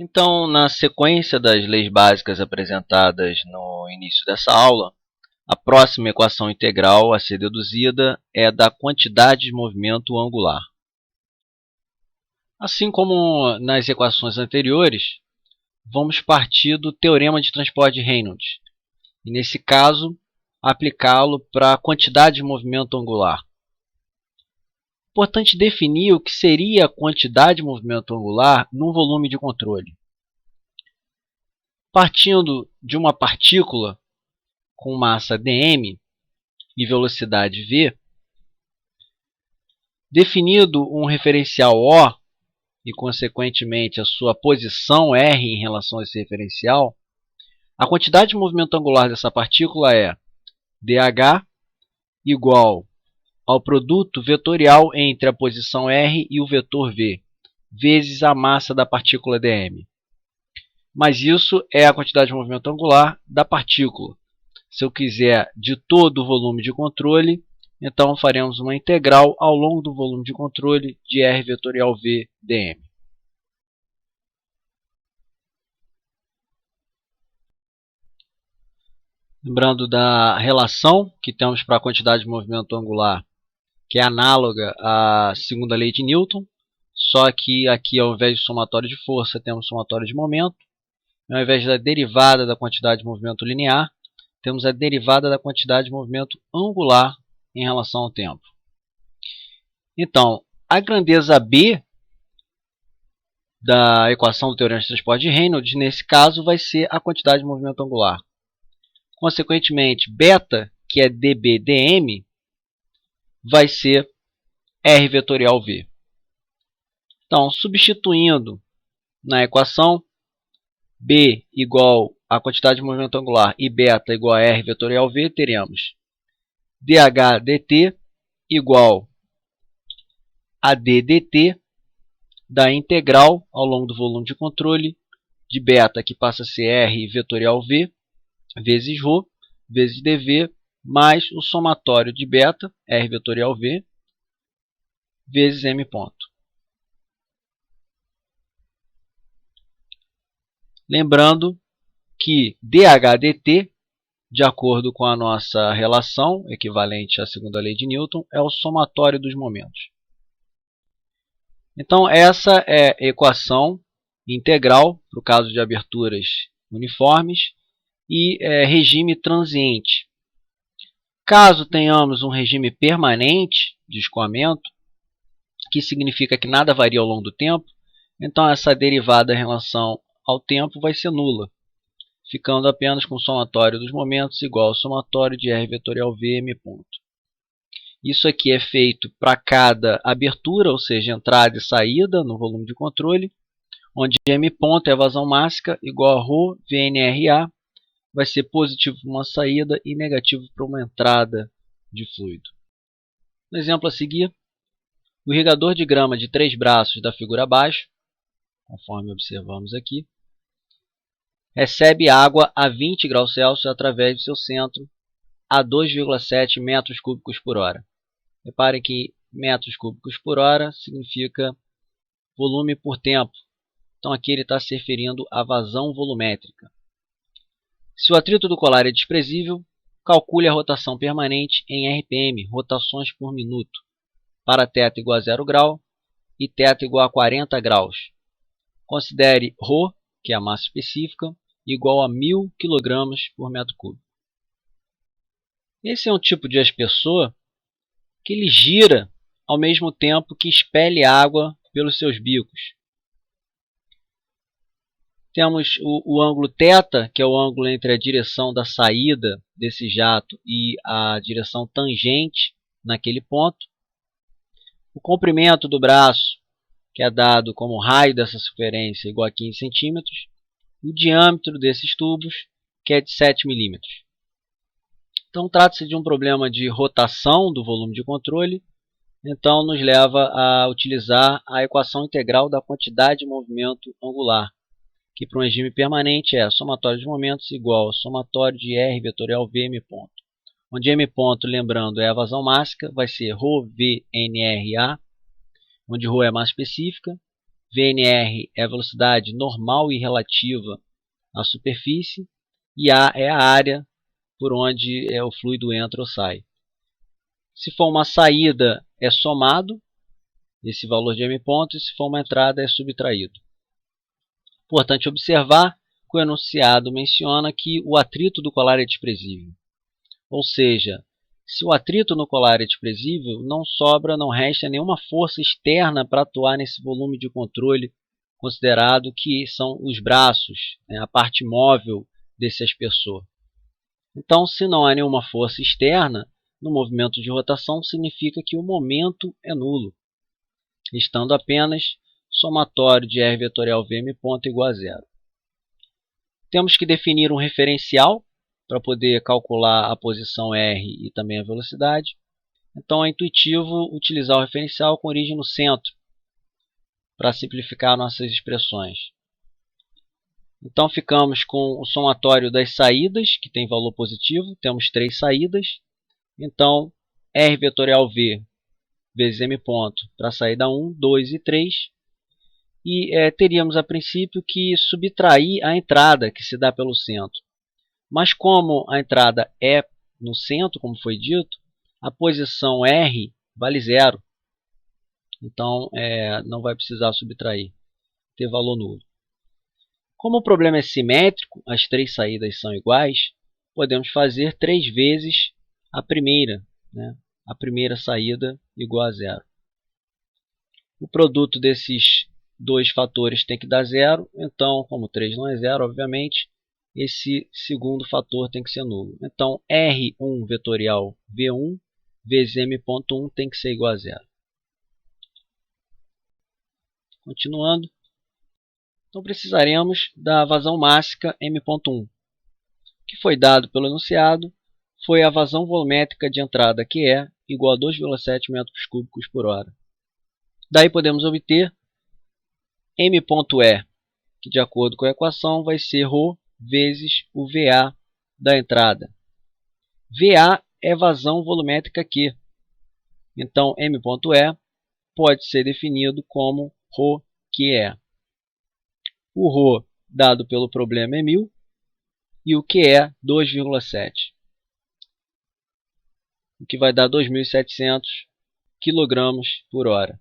Então, na sequência das leis básicas apresentadas no início dessa aula, a próxima equação integral a ser deduzida é a da quantidade de movimento angular. Assim como nas equações anteriores, vamos partir do teorema de transporte de Reynolds, e nesse caso, aplicá-lo para a quantidade de movimento angular. Importante definir o que seria a quantidade de movimento angular num volume de controle. Partindo de uma partícula com massa dm e velocidade v, definido um referencial O e, consequentemente, a sua posição R em relação a esse referencial, a quantidade de movimento angular dessa partícula é dH igual ao produto vetorial entre a posição R e o vetor v, vezes a massa da partícula dm. Mas isso é a quantidade de movimento angular da partícula. Se eu quiser de todo o volume de controle, então faremos uma integral ao longo do volume de controle de R vetorial v dm. Lembrando da relação que temos para a quantidade de movimento angular, que é análoga à segunda lei de Newton, só que aqui, ao invés de somatório de força, temos somatório de momento. Ao invés da derivada da quantidade de movimento linear, temos a derivada da quantidade de movimento angular em relação ao tempo. Então, a grandeza B da equação do teorema de transporte de Reynolds, nesse caso, vai ser a quantidade de movimento angular. Consequentemente, beta, que é dB dm, vai ser R vetorial V. Então, substituindo na equação, B igual a quantidade de movimento angular e beta igual a R vetorial V, teremos dH dt igual a d dt da integral ao longo do volume de controle de beta, que passa a ser R vetorial V, vezes ρ, vezes dV, mais o somatório de beta, R vetorial V, vezes m ponto. Lembrando que dH dt, de acordo com a nossa relação, equivalente à segunda lei de Newton, é o somatório dos momentos. Então, essa é a equação integral para o caso de aberturas uniformes e regime transiente. Caso tenhamos um regime permanente de escoamento, que significa que nada varia ao longo do tempo, então essa derivada em relação ao tempo vai ser nula, ficando apenas com o somatório dos momentos igual ao somatório de R vetorial V m ponto. Isso aqui é feito para cada abertura, ou seja, entrada e saída no volume de controle, onde m ponto é a vazão máxima igual a ρ VNRA, vai ser positivo para uma saída e negativo para uma entrada de fluido. No exemplo a seguir, o irrigador de grama de 3 braços da figura abaixo, conforme observamos aqui, recebe água a 20 graus Celsius através do seu centro a 2,7 metros cúbicos por hora. Reparem que metros cúbicos por hora significa volume por tempo. Então aqui ele está se referindo à vazão volumétrica. Se o atrito do colar é desprezível, calcule a rotação permanente em RPM, rotações por minuto, para θ igual a 0 grau e θ igual a 40 graus. Considere ρ, que é a massa específica, igual a 1000 kg por metro cúbico. Esse é um tipo de aspersor que ele gira ao mesmo tempo que expele água pelos seus bicos. Temos o ângulo θ, que é o ângulo entre a direção da saída desse jato e a direção tangente naquele ponto. O comprimento do braço, que é dado como raio dessa circunferência, igual a 15 cm. O diâmetro desses tubos, que é de 7 mm. Então, trata-se de um problema de rotação do volume de controle, então nos leva a utilizar a equação integral da quantidade de movimento angular, que para um regime permanente é somatório de momentos igual ao somatório de R vetorial V m ponto. Onde m ponto, lembrando, é a vazão máxima, vai ser ρ VNRA, onde ρ é a massa específica, VNR é a velocidade normal e relativa à superfície, e A é a área por onde o fluido entra ou sai. Se for uma saída, é somado esse valor de m ponto, e se for uma entrada, é subtraído. Importante observar que o enunciado menciona que o atrito do colar é desprezível. Ou seja, se o atrito no colar é desprezível, não sobra, não resta nenhuma força externa para atuar nesse volume de controle considerado que são os braços, a parte móvel desse aspersor. Então, se não há nenhuma força externa no movimento de rotação, significa que o momento é nulo, restando apenas somatório de R vetorial VM ponto igual a zero. Temos que definir um referencial para poder calcular a posição R e também a velocidade. Então é intuitivo utilizar o referencial com origem no centro para simplificar nossas expressões. Então ficamos com o somatório das saídas, que tem valor positivo. Temos 3 saídas. Então R vetorial V vezes M ponto para a saída 1, 2 e 3. E teríamos a princípio que subtrair a entrada que se dá pelo centro. Mas como a entrada é no centro, como foi dito, a posição R vale zero. Então não vai precisar subtrair, ter valor nulo. Como o problema é simétrico, as 3 saídas são iguais, podemos fazer 3 vezes a primeira, a primeira saída igual a zero. O produto desses 2 fatores tem que dar zero, então, como 3 não é zero, obviamente, esse segundo fator tem que ser nulo. Então, R1 vetorial V1 vezes M.1 tem que ser igual a zero. Continuando. Então, precisaremos da vazão mássica M.1. O que foi dado pelo enunciado foi a vazão volumétrica de entrada, que é igual a 2,7 metros cúbicos por hora. Daí podemos obter M.E, que de acordo com a equação vai ser ρ vezes o VA da entrada. VA é vazão volumétrica Q. Então, M.E pode ser definido como ρQE. O ρ dado pelo problema é 1000 e o QE 2,7. O que vai dar 2.700 kg por hora.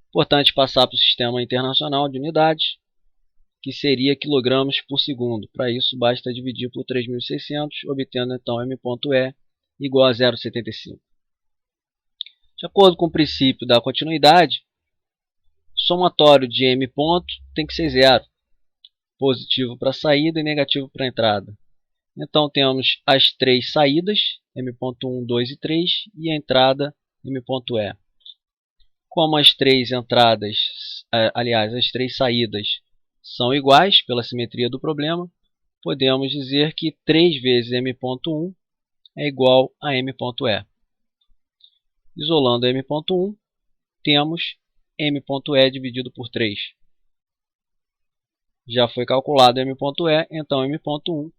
Importante passar para o Sistema Internacional de Unidades, que seria quilogramas por segundo. Para isso, basta dividir por 3.600, obtendo então M.E igual a 0,75. De acordo com o princípio da continuidade, o somatório de M ponto tem que ser zero. Positivo para a saída e negativo para a entrada. Então temos as 3 saídas, M.1, 2 e 3, e a entrada M.E. Como as 3 entradas, aliás, as 3 saídas são iguais pela simetria do problema, podemos dizer que 3 vezes M.1 é igual a M.E. Isolando M.1, temos M.E dividido por 3. Já foi calculado M.E, então M.1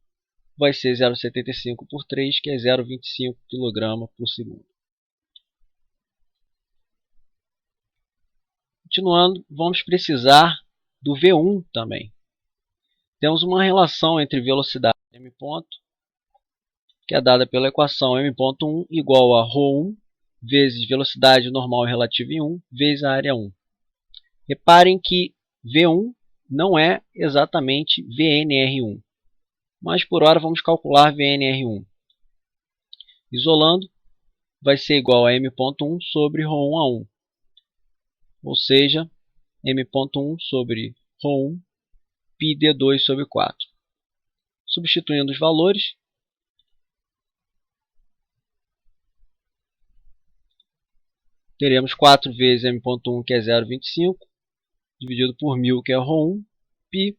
vai ser 0,75 por 3, que é 0,25 kg por segundo. Continuando, vamos precisar do V1 também. Temos uma relação entre velocidade e M ponto, que é dada pela equação M.1 igual a ρ1 vezes velocidade normal relativa em 1 vezes a área 1. Reparem que V1 não é exatamente VNR1, mas por hora vamos calcular VNR1. Isolando, vai ser igual a M.1 sobre ρ1 a 1, ou seja, M.1 sobre ρ1 πd2 sobre 4. Substituindo os valores, teremos 4 vezes M.1, que é 0,25, dividido por 1000, que é ρ1, π,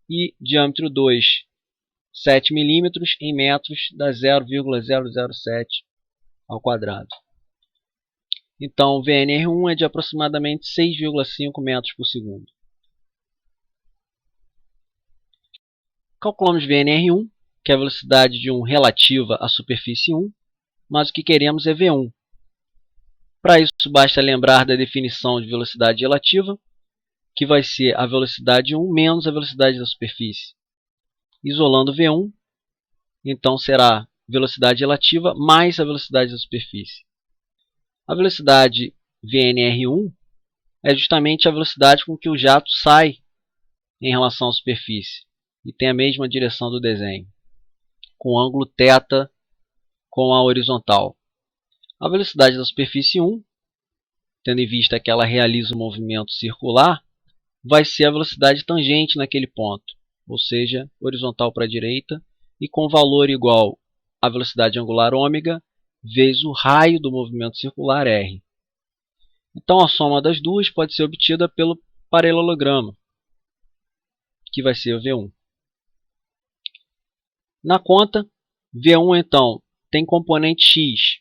e diâmetro 2, 7 milímetros em metros, dá 0,007 ao quadrado. Então, VNR1 é de aproximadamente 6,5 metros por segundo. Calculamos VNR1, que é a velocidade de 1 relativa à superfície 1, mas o que queremos é V1. Para isso, basta lembrar da definição de velocidade relativa, que vai ser a velocidade 1 menos a velocidade da superfície. Isolando V1, então será velocidade relativa mais a velocidade da superfície. A velocidade VNR1 é justamente a velocidade com que o jato sai em relação à superfície e tem a mesma direção do desenho, com ângulo θ com a horizontal. A velocidade da superfície 1, tendo em vista que ela realiza o movimento circular, vai ser a velocidade tangente naquele ponto, ou seja, horizontal para a direita, e com valor igual à velocidade angular ômega vezes o raio do movimento circular r. Então a soma das duas pode ser obtida pelo paralelogramo, que vai ser o V1. Na conta, V1 então tem componente x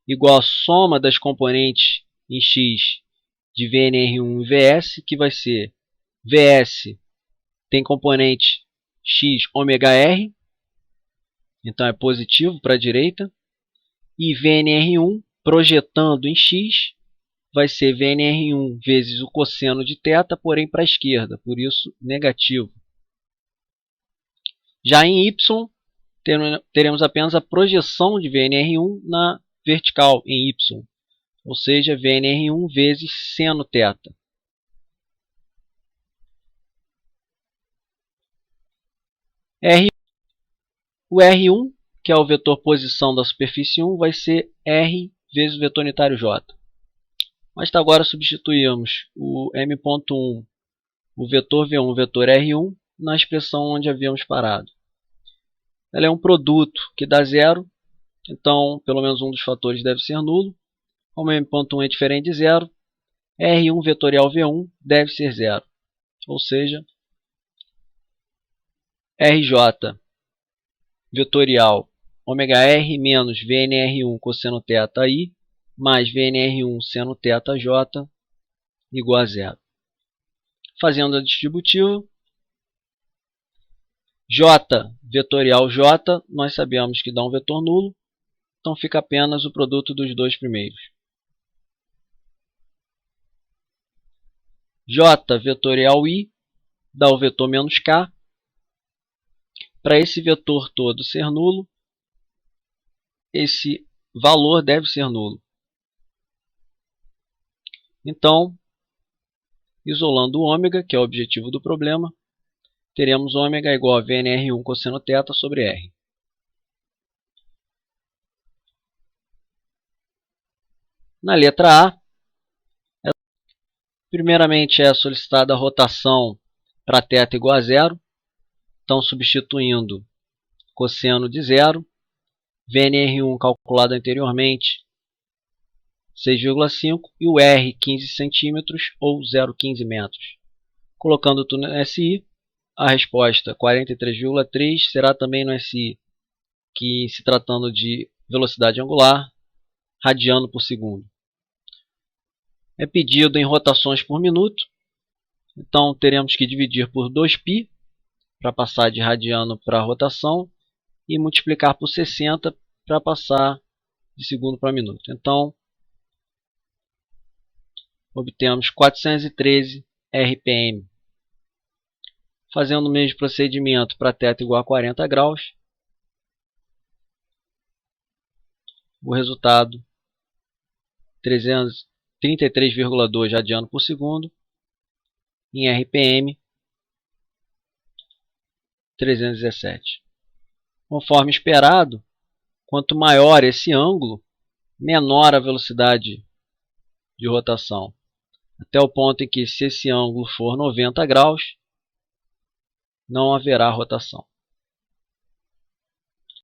igual à soma das componentes em x de VNR1 e VS, que vai ser VS tem componente x ômega r, então é positivo para a direita, e VNR1 projetando em x vai ser VNR1 vezes o cosseno de θ, porém para a esquerda, por isso negativo. Já em y, teremos apenas a projeção de VNR1 na vertical em y, ou seja, VNR1 vezes seno θ. O R1, que é o vetor posição da superfície 1, vai ser R vezes o vetor unitário J. Mas agora substituímos o M.1, o vetor V1, o vetor R1, na expressão onde havíamos parado. Ela é um produto que dá zero, então pelo menos um dos fatores deve ser nulo. Como M.1 é diferente de zero, R1 vetorial V1 deve ser zero. Ou seja, RJ vetorial ômega r menos VNR1 cosseno θi mais VNR1 seno θj igual a zero. Fazendo a distributiva, J vetorial J, nós sabemos que dá um vetor nulo, então fica apenas o produto dos dois primeiros. J vetorial I dá o vetor menos K. Para esse vetor todo ser nulo, esse valor deve ser nulo. Então, isolando o ômega, que é o objetivo do problema, teremos ômega igual a VNR1 cosseno θ sobre R. Na letra A, primeiramente é solicitada a rotação para θ igual a zero. Então, substituindo cosseno de zero, VNR1 calculado anteriormente, 6,5 e o R 15 centímetros ou 0,15 metros. Colocando tudo no SI, a resposta 43,3 será também no SI, que se tratando de velocidade angular, radiano por segundo. É pedido em rotações por minuto, então teremos que dividir por 2π para passar de radiano para rotação e multiplicar por 60 para passar de segundo para minuto. Então, obtemos 413 RPM. Fazendo o mesmo procedimento para θ igual a 40 graus, o resultado 33,2 radiano por segundo, em RPM 317. Conforme esperado, quanto maior esse ângulo, menor a velocidade de rotação, até o ponto em que, se esse ângulo for 90 graus, não haverá rotação.